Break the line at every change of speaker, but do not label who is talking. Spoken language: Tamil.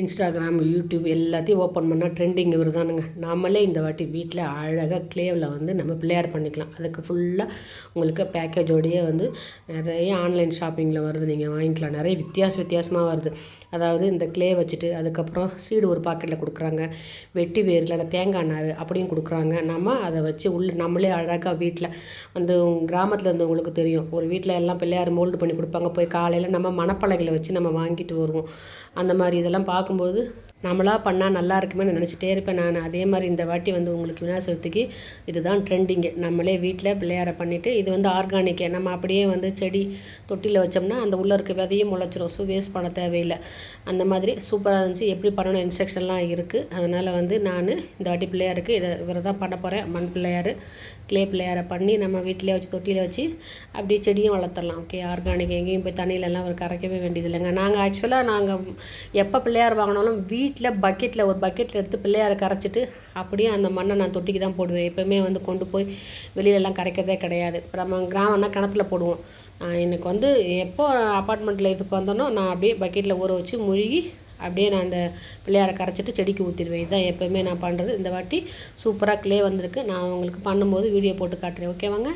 இன்ஸ்டாகிராம், யூடியூப் எல்லாத்தையும் ஓப்பன் பண்ணால் ட்ரெண்டிங் இவர் தானுங்க. நாமளே இந்த வாட்டி வீட்டில் அழகாக க்ளேவில் வந்து நம்ம பிள்ளையார் பண்ணிக்கலாம். அதுக்கு ஃபுல்லாக உங்களுக்கு பேக்கேஜோடையே வந்து நிறைய ஆன்லைன் ஷாப்பிங்கில் வருது, நீங்கள் வாங்கிக்கலாம். நிறைய வித்தியாசமாக வருது. அதாவது இந்த க்ளே வச்சுட்டு அதுக்கப்புறம் சீடு ஒரு பாக்கெட்டில் கொடுக்குறாங்க, வெட்டி வேர் இல்லைன்னா தேங்காய் நார் அப்படியும் கொடுக்குறாங்க. நம்ம அதை வச்சு நம்மளே அழகாக வீட்டில் வந்து கிராமத்தில் இருந்தவங்களுக்கு தெரியும், ஒரு வீட்டில் எல்லாம் பிள்ளையார் மோல்டு பண்ணி கொடுப்பாங்க. போய் காலையில் நம்ம மணப்பலகையில் வச்சு நம்ம வாங்கிட்டு வருவோம். அந்த மாதிரி இதெல்லாம் பார்க்கும்போது நம்மளாக பண்ணால் நல்லா இருக்குமேன்னு நினச்சிட்டே இருப்பேன் நான். அதே மாதிரி இந்த வாட்டி வந்து உங்களுக்கு விநாயகர் சதுர்த்திக்கு இதுதான் ட்ரெண்டிங்கு. நம்மளே வீட்டில் பிள்ளையாரை பண்ணிவிட்டு, இது வந்து ஆர்கானிக்கே, நம்ம அப்படியே வந்து செடி தொட்டியில் வச்சோம்னா அந்த உள்ளே இருக்க விதையும் முளைச்சிரும். ஸோ வேஸ்ட் பண்ண தேவையில்லை. அந்த மாதிரி சூப்பராக இருந்துச்சு. எப்படி பண்ணணும் இன்ஸ்ட்ரக்ஷன்லாம் இருக்குது. அதனால் வந்து நான் இந்த வாட்டி பிள்ளையாருக்கு இவரை தான் பண்ண போகிறேன். மண் பிள்ளையார், க்ளே பிள்ளையாரை பண்ணி நம்ம வீட்டிலே வச்சு தொட்டியில் வச்சு அப்படியே செடியும் வளர்த்துடலாம். Okay, organic. எங்கேயும் போய் தண்ணியிலலாம் அவர் கரைக்கவே வேண்டியது இல்லைங்க. நாங்கள் எப்போ பிள்ளையார் வாங்கினாலும் வீட்டில் பக்கெட்டில் ஒரு பக்கெட்டில் எடுத்து பிள்ளையாரை கரைச்சிட்டு அப்படியே அந்த மண்ணை நான் தொட்டிக்கு தான் போடுவேன். எப்போவுமே வந்து கொண்டு போய் வெளியிலலாம் கரைக்கிறதே கிடையாது. இப்போ நம்ம கிராமம்னா கிணத்துல போடுவோம். எனக்கு வந்து எப்போ அப்பார்ட்மெண்ட் லைஃபுக்கு வந்தோன்னோ நான் அப்படியே பக்கெட்டில் ஊற வச்சு முழுகி அப்படியே நான் அந்த பிள்ளையாரை கரைச்சிட்டு செடிக்கு ஊற்றிடுவேன். இதுதான் எப்போவுமே நான் பண்ணுறது. இந்த வாட்டி சூப்பராக க்ளே வந்திருக்கு. நான் உங்களுக்கு பண்ணும்போது வீடியோ போட்டு காட்டுறேன். ஓகேவாங்க.